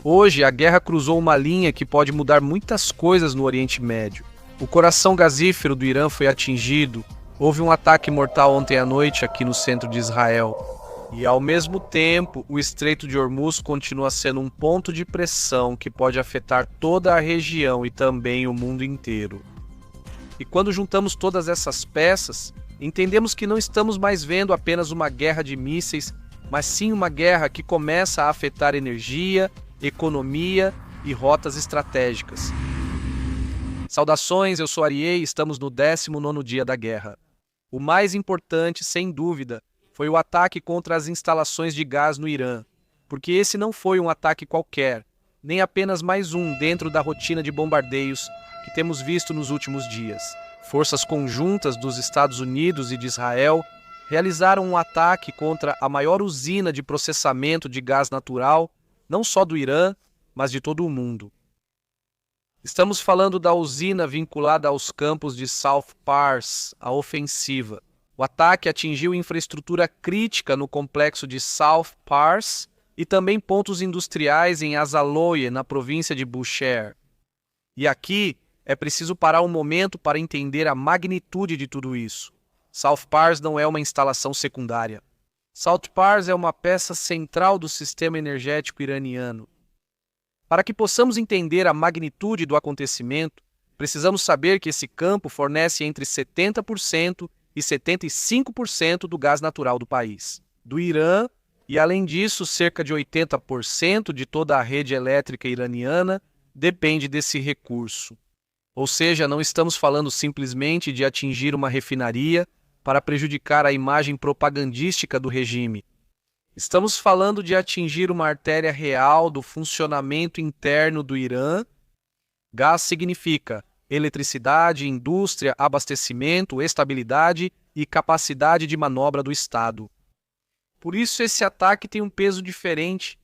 Hoje, a guerra cruzou uma linha que pode mudar muitas coisas no Oriente Médio. O coração gasífero do Irã foi atingido, houve um ataque mortal ontem à noite aqui no centro de Israel. E, ao mesmo tempo, o Estreito de Hormuz continua sendo um ponto de pressão que pode afetar toda a região e também o mundo inteiro. E quando juntamos todas essas peças, entendemos que não estamos mais vendo apenas uma guerra de mísseis, mas sim uma guerra que começa a afetar energia, economia e rotas estratégicas. Saudações, eu sou Ariei e estamos no 19º dia da guerra. O mais importante, sem dúvida, foi o ataque contra as instalações de gás no Irã, porque esse não foi um ataque qualquer, nem apenas mais um dentro da rotina de bombardeios que temos visto nos últimos dias. Forças conjuntas dos Estados Unidos e de Israel realizaram um ataque contra a maior usina de processamento de gás natural, não só do Irã, mas de todo o mundo. Estamos falando da usina vinculada aos campos de South Pars, a ofensiva. O ataque atingiu infraestrutura crítica no complexo de South Pars e também pontos industriais em Azaloye, na província de Bushehr. E aqui é preciso parar um momento para entender a magnitude de tudo isso. South Pars não é uma instalação secundária. South Pars é uma peça central do sistema energético iraniano. Para que possamos entender a magnitude do acontecimento, precisamos saber que esse campo fornece entre 70% e 75% do gás natural do país, do Irã, e além disso, cerca de 80% de toda a rede elétrica iraniana depende desse recurso. Ou seja, não estamos falando simplesmente de atingir uma refinaria para prejudicar a imagem propagandística do regime. Estamos falando de atingir uma artéria real do funcionamento interno do Irã. Gás significa eletricidade, indústria, abastecimento, estabilidade e capacidade de manobra do Estado. Por isso esse ataque tem um peso diferente.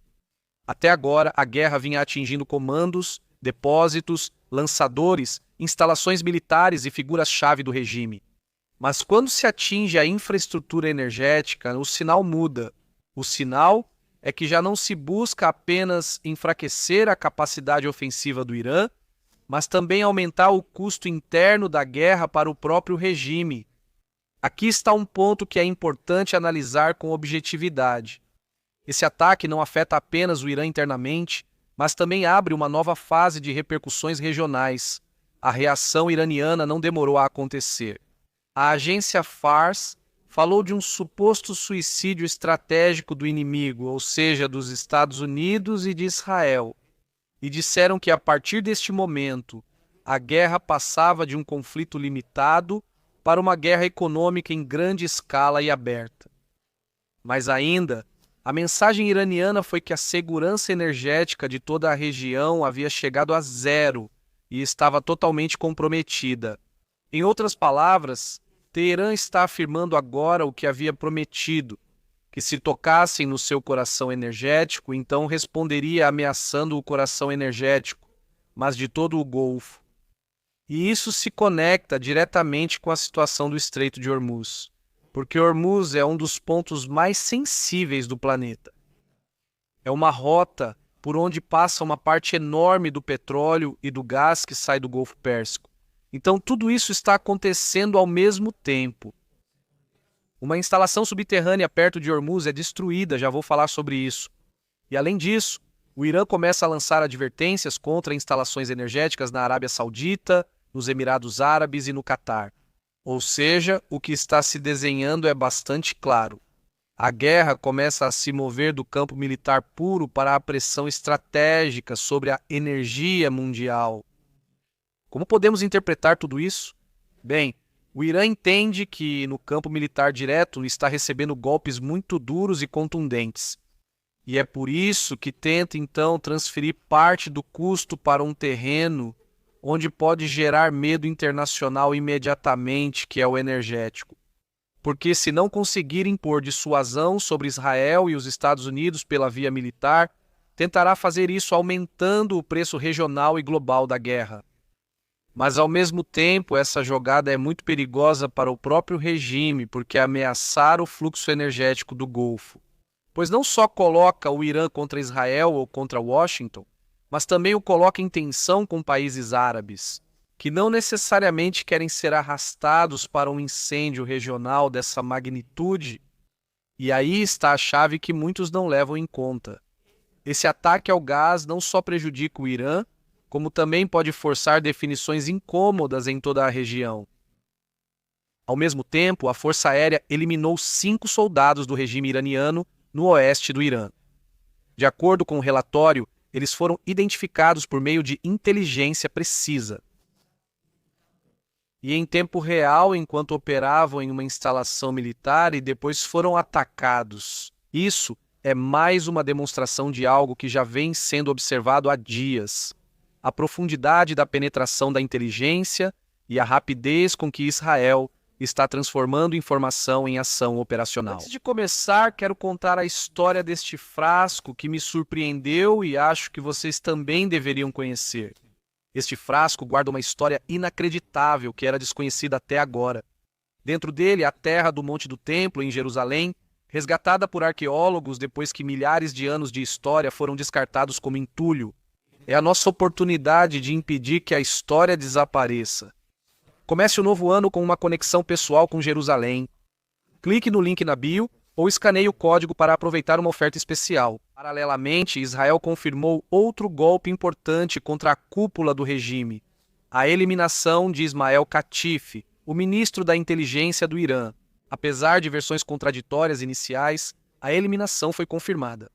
Até agora, a guerra vinha atingindo comandos, depósitos, lançadores, instalações militares e figuras-chave do regime. Mas quando se atinge a infraestrutura energética, o sinal muda. O sinal é que já não se busca apenas enfraquecer a capacidade ofensiva do Irã, mas também aumentar o custo interno da guerra para o próprio regime. Aqui está um ponto que é importante analisar com objetividade. Esse ataque não afeta apenas o Irã internamente, mas também abre uma nova fase de repercussões regionais. A reação iraniana não demorou a acontecer. A agência Fars falou de um suposto suicídio estratégico do inimigo, ou seja, dos Estados Unidos e de Israel, e disseram que a partir deste momento, a guerra passava de um conflito limitado para uma guerra econômica em grande escala e aberta. Mas ainda, a mensagem iraniana foi que a segurança energética de toda a região havia chegado a zero e estava totalmente comprometida. Em outras palavras, Teherã está afirmando agora o que havia prometido, que se tocassem no seu coração energético, então responderia ameaçando o coração energético, mas de todo o Golfo. E isso se conecta diretamente com a situação do Estreito de Hormuz, porque Hormuz é um dos pontos mais sensíveis do planeta. É uma rota por onde passa uma parte enorme do petróleo e do gás que sai do Golfo Pérsico. Então tudo isso está acontecendo ao mesmo tempo. Uma instalação subterrânea perto de Hormuz é destruída, já vou falar sobre isso. E além disso, o Irã começa a lançar advertências contra instalações energéticas na Arábia Saudita, nos Emirados Árabes e no Catar. Ou seja, o que está se desenhando é bastante claro. A guerra começa a se mover do campo militar puro para a pressão estratégica sobre a energia mundial. Como podemos interpretar tudo isso? Bem, o Irã entende que no campo militar direto está recebendo golpes muito duros e contundentes. E é por isso que tenta então transferir parte do custo para um terreno onde pode gerar medo internacional imediatamente, que é o energético. Porque se não conseguir impor dissuasão sobre Israel e os Estados Unidos pela via militar, tentará fazer isso aumentando o preço regional e global da guerra. Mas, ao mesmo tempo, essa jogada é muito perigosa para o próprio regime, porque ameaçar o fluxo energético do Golfo. pois não só coloca o Irã contra Israel ou contra Washington, mas também o coloca em tensão com países árabes, que não necessariamente querem ser arrastados para um incêndio regional dessa magnitude. E aí está a chave que muitos não levam em conta. Esse ataque ao gás não só prejudica o Irã, como também pode forçar definições incômodas em toda a região. Ao mesmo tempo, a Força Aérea eliminou 5 soldados do regime iraniano no oeste do Irã. De acordo com o relatório, eles foram identificados por meio de inteligência precisa. E em tempo real, enquanto operavam em uma instalação militar e depois foram atacados. Isso é mais uma demonstração de algo que já vem sendo observado há dias: a profundidade da penetração da inteligência e a rapidez com que Israel está transformando informação em ação operacional. Antes de começar, quero contar a história deste frasco que me surpreendeu e acho que vocês também deveriam conhecer. Este frasco guarda uma história inacreditável que era desconhecida até agora. Dentro dele, a terra do Monte do Templo, em Jerusalém, resgatada por arqueólogos depois que milhares de anos de história foram descartados como entulho. É a nossa oportunidade de impedir que a história desapareça. Comece o novo ano com uma conexão pessoal com Jerusalém. Clique no link na bio ou escaneie o código para aproveitar uma oferta especial. Paralelamente, Israel confirmou outro golpe importante contra a cúpula do regime: a eliminação de Ismael Katifi, o ministro da inteligência do Irã. Apesar de versões contraditórias iniciais, a eliminação foi confirmada.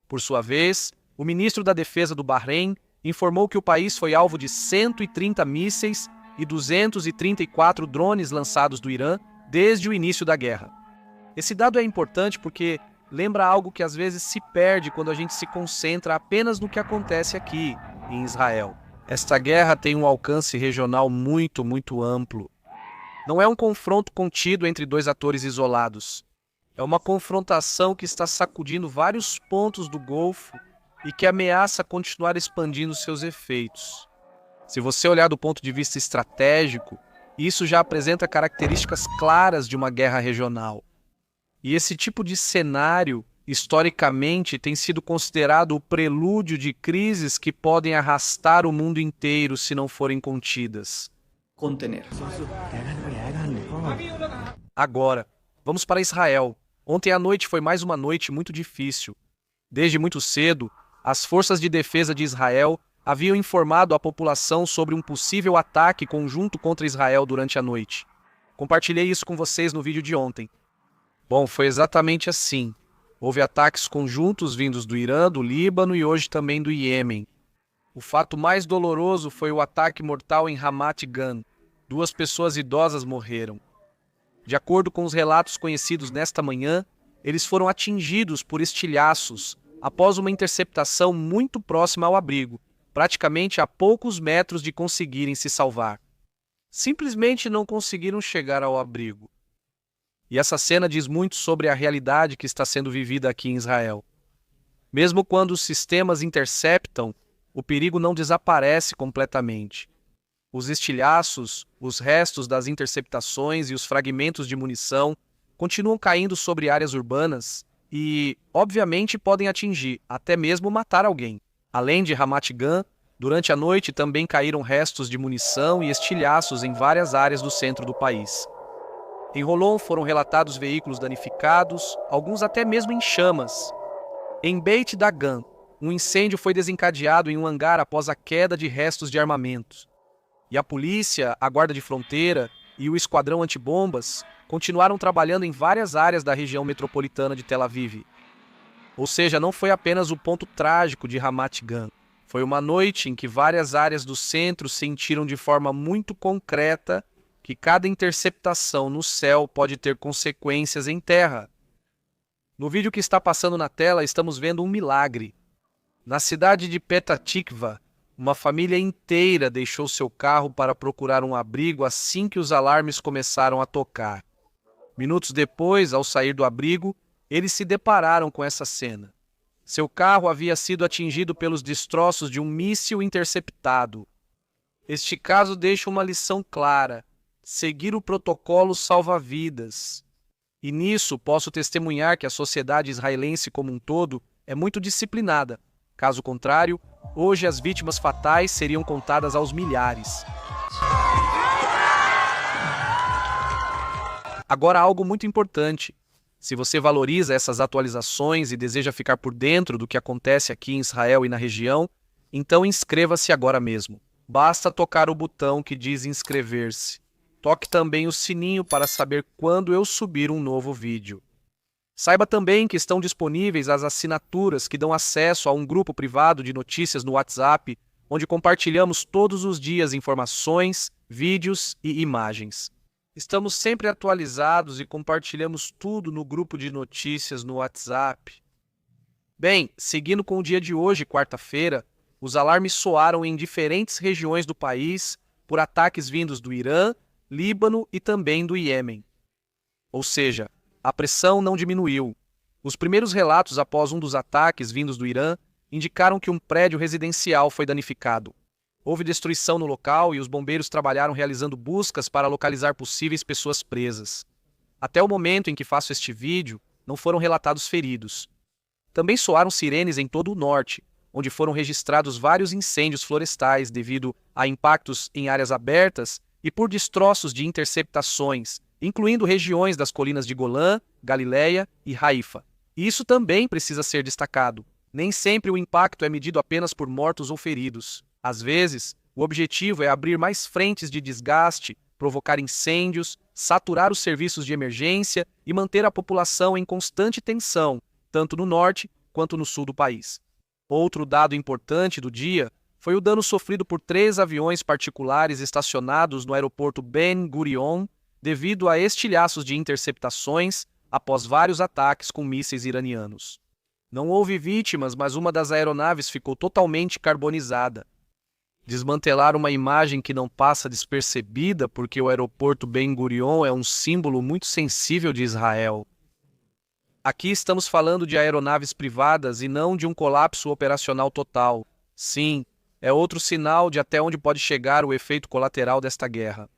Por sua vez, o ministro da Defesa do Bahrein informou que o país foi alvo de 130 mísseis e 234 drones lançados do Irã desde o início da guerra. Esse dado é importante porque lembra algo que às vezes se perde quando a gente se concentra apenas no que acontece aqui, em Israel. Esta guerra tem um alcance regional muito amplo. Não é um confronto contido entre dois atores isolados. É uma confrontação que está sacudindo vários pontos do Golfo e que ameaça continuar expandindo seus efeitos. Se você olhar do ponto de vista estratégico, isso já apresenta características claras de uma guerra regional. E esse tipo de cenário, historicamente, tem sido considerado o prelúdio de crises que podem arrastar o mundo inteiro se não forem contidas. Contener. Agora, vamos para Israel. Ontem à noite foi mais uma noite muito difícil. Desde muito cedo, as forças de defesa de Israel haviam informado a população sobre um possível ataque conjunto contra Israel durante a noite. Compartilhei isso com vocês no vídeo de ontem. Bom, foi exatamente assim. Houve ataques conjuntos vindos do Irã, do Líbano e hoje também do Iêmen. O fato mais doloroso foi o ataque mortal em Ramat Gan. 2 pessoas idosas morreram. De acordo com os relatos conhecidos nesta manhã, eles foram atingidos por estilhaços após uma interceptação muito próxima ao abrigo, praticamente a poucos metros de conseguirem se salvar. Simplesmente não conseguiram chegar ao abrigo. E essa cena diz muito sobre a realidade que está sendo vivida aqui em Israel. Mesmo quando os sistemas interceptam, o perigo não desaparece completamente. Os estilhaços, os restos das interceptações e os fragmentos de munição continuam caindo sobre áreas urbanas e, obviamente, podem atingir, até mesmo matar alguém. Além de Ramat Gan, durante a noite também caíram restos de munição e estilhaços em várias áreas do centro do país. Em Holon foram relatados veículos danificados, alguns até mesmo em chamas. Em Beit Dagan, um incêndio foi desencadeado em um hangar após a queda de restos de armamentos. E a polícia, a guarda de fronteira e o esquadrão antibombas continuaram trabalhando em várias áreas da região metropolitana de Tel Aviv. Ou seja, não foi apenas o ponto trágico de Ramat Gan. Foi uma noite em que várias áreas do centro sentiram de forma muito concreta que cada interceptação no céu pode ter consequências em terra. No vídeo que está passando na tela, estamos vendo um milagre. Na cidade de Petah Tikva, uma família inteira deixou seu carro para procurar um abrigo assim que os alarmes começaram a tocar. Minutos depois, ao sair do abrigo, eles se depararam com essa cena. Seu carro havia sido atingido pelos destroços de um míssil interceptado. Este caso deixa uma lição clara: seguir o protocolo salva vidas. E nisso posso testemunhar que a sociedade israelense como um todo é muito disciplinada. Caso contrário, hoje as vítimas fatais seriam contadas aos milhares. Agora, algo muito importante. Se você valoriza essas atualizações e deseja ficar por dentro do que acontece aqui em Israel e na região, então inscreva-se agora mesmo. Basta tocar o botão que diz inscrever-se. Toque também o sininho para saber quando eu subir um novo vídeo. Saiba também que estão disponíveis as assinaturas que dão acesso a um grupo privado de notícias no WhatsApp, onde compartilhamos todos os dias informações, vídeos e imagens. Estamos sempre atualizados e compartilhamos tudo no grupo de notícias no WhatsApp. Bem, seguindo com o dia de hoje, quarta-feira, os alarmes soaram em diferentes regiões do país por ataques vindos do Irã, Líbano e também do Iêmen. Ou seja, a pressão não diminuiu. Os primeiros relatos após um dos ataques vindos do Irã indicaram que um prédio residencial foi danificado. Houve destruição no local e os bombeiros trabalharam realizando buscas para localizar possíveis pessoas presas. Até o momento em que faço este vídeo, não foram relatados feridos. Também soaram sirenes em todo o norte, onde foram registrados vários incêndios florestais devido a impactos em áreas abertas e por destroços de interceptações, incluindo regiões das colinas de Golã, Galileia e Haifa. Isso também precisa ser destacado. Nem sempre o impacto é medido apenas por mortos ou feridos. Às vezes, o objetivo é abrir mais frentes de desgaste, provocar incêndios, saturar os serviços de emergência e manter a população em constante tensão, tanto no norte quanto no sul do país. Outro dado importante do dia foi o dano sofrido por 3 aviões particulares estacionados no aeroporto Ben Gurion devido a estilhaços de interceptações após vários ataques com mísseis iranianos. Não houve vítimas, mas uma das aeronaves ficou totalmente carbonizada. Desmantelar uma imagem que não passa despercebida porque o aeroporto Ben Gurion é um símbolo muito sensível de Israel. Aqui estamos falando de aeronaves privadas e não de um colapso operacional total. Sim, é outro sinal de até onde pode chegar o efeito colateral desta guerra.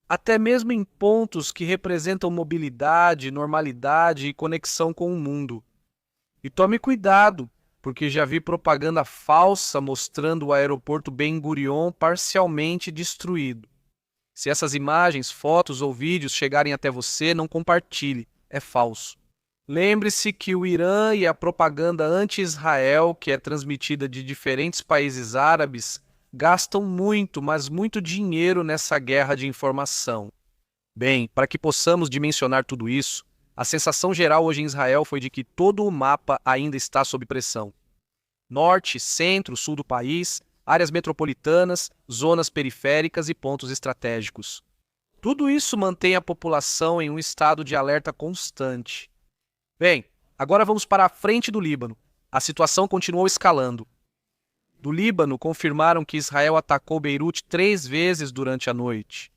Até mesmo em pontos que representam mobilidade, normalidade e conexão com o mundo. E tome cuidado, porque já vi propaganda falsa mostrando o aeroporto Ben Gurion parcialmente destruído. Se essas imagens, fotos ou vídeos chegarem até você, não compartilhe, é falso. Lembre-se que o Irã e a propaganda anti-Israel, que é transmitida de diferentes países árabes, gastam muito, mas muito dinheiro nessa guerra de informação. Bem, para que possamos dimensionar tudo isso, a sensação geral hoje em Israel foi de que todo o mapa ainda está sob pressão. Norte, centro, sul do país, áreas metropolitanas, zonas periféricas e pontos estratégicos. Tudo isso mantém a população em um estado de alerta constante. Bem, agora vamos para a frente do Líbano. A situação continuou escalando. Do Líbano, confirmaram que Israel atacou Beirute 3 vezes durante a noite.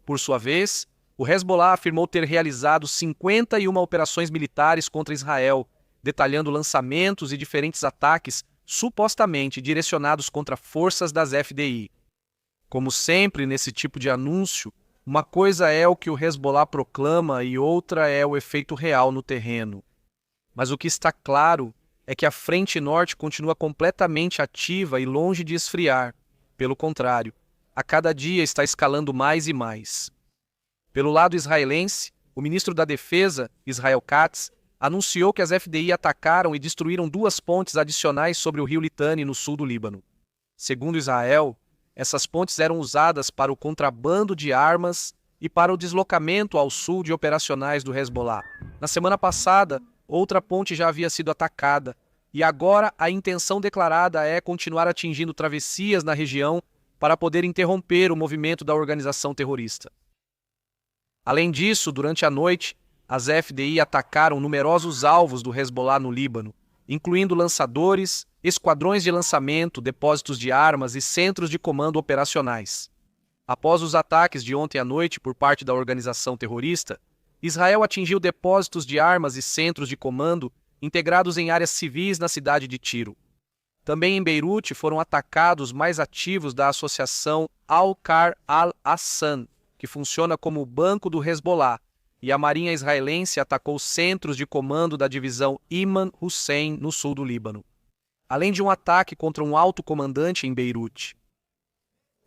Por sua vez, o Hezbollah afirmou ter realizado 51 operações militares contra Israel, detalhando lançamentos e diferentes ataques supostamente direcionados contra forças das FDI. Como sempre nesse tipo de anúncio, uma coisa é o que o Hezbollah proclama e outra é o efeito real no terreno. Mas o que está claro é que a frente norte continua completamente ativa e longe de esfriar. Pelo contrário, a cada dia está escalando mais e mais. Pelo lado israelense, o ministro da Defesa, Israel Katz, anunciou que as FDI atacaram e destruíram 2 pontes adicionais sobre o rio Litani, no sul do Líbano. Segundo Israel, essas pontes eram usadas para o contrabando de armas e para o deslocamento ao sul de operacionais do Hezbollah. Na semana passada, outra ponte já havia sido atacada, e agora a intenção declarada é continuar atingindo travessias na região para poder interromper o movimento da organização terrorista. Além disso, durante a noite, as FDI atacaram numerosos alvos do Hezbollah no Líbano, incluindo lançadores, esquadrões de lançamento, depósitos de armas e centros de comando operacionais. Após os ataques de ontem à noite por parte da organização terrorista, Israel atingiu depósitos de armas e centros de comando integrados em áreas civis na cidade de Tiro. Também em Beirute foram atacados mais ativos da associação Al-Qar al-Hassan, que funciona como o banco do Hezbollah, e a marinha israelense atacou centros de comando da divisão Iman Hussein no sul do Líbano, além de um ataque contra um alto comandante em Beirute.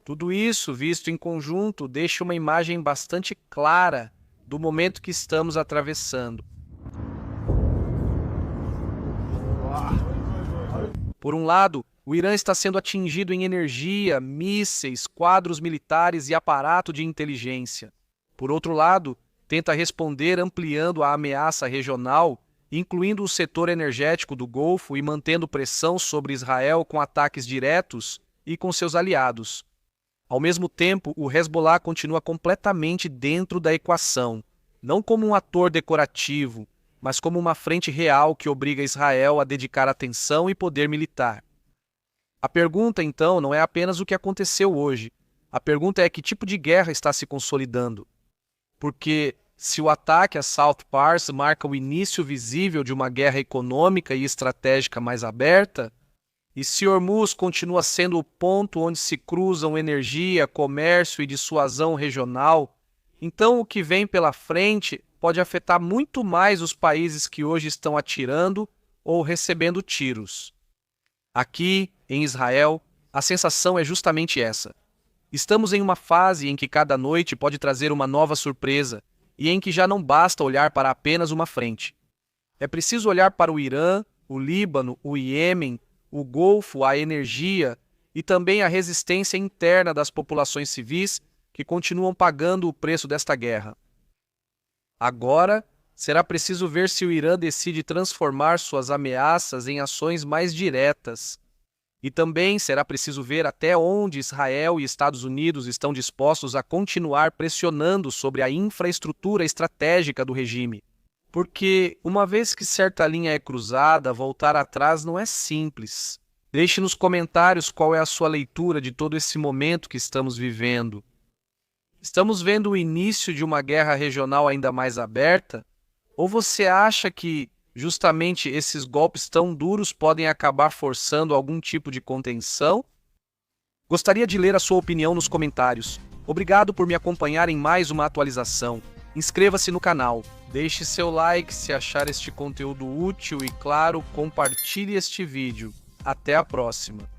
Tudo isso, visto em conjunto, deixa uma imagem bastante clara do momento que estamos atravessando. Por um lado, o Irã está sendo atingido em energia, mísseis, quadros militares e aparato de inteligência. Por outro lado, tenta responder ampliando a ameaça regional, incluindo o setor energético do Golfo e mantendo pressão sobre Israel com ataques diretos e com seus aliados. Ao mesmo tempo, o Hezbollah continua completamente dentro da equação, não como um ator decorativo, mas como uma frente real que obriga Israel a dedicar atenção e poder militar. A pergunta, então, não é apenas o que aconteceu hoje. A pergunta é que tipo de guerra está se consolidando. Porque, se o ataque a South Pars marca o início visível de uma guerra econômica e estratégica mais aberta, e se Hormuz continua sendo o ponto onde se cruzam energia, comércio e dissuasão regional, então o que vem pela frente pode afetar muito mais os países que hoje estão atirando ou recebendo tiros. Aqui, em Israel, a sensação é justamente essa. Estamos em uma fase em que cada noite pode trazer uma nova surpresa e em que já não basta olhar para apenas uma frente. É preciso olhar para o Irã, o Líbano, o Iêmen, o Golfo, a energia e também a resistência interna das populações civis que continuam pagando o preço desta guerra. Agora, será preciso ver se o Irã decide transformar suas ameaças em ações mais diretas. E também será preciso ver até onde Israel e Estados Unidos estão dispostos a continuar pressionando sobre a infraestrutura estratégica do regime. Porque, uma vez que certa linha é cruzada, voltar atrás não é simples. Deixe nos comentários qual é a sua leitura de todo esse momento que estamos vivendo. Estamos vendo o início de uma guerra regional ainda mais aberta? Ou você acha que, justamente, esses golpes tão duros podem acabar forçando algum tipo de contenção? Gostaria de ler a sua opinião nos comentários. Obrigado por me acompanhar em mais uma atualização. Inscreva-se no canal, deixe seu like se achar este conteúdo útil e, claro, compartilhe este vídeo. Até a próxima!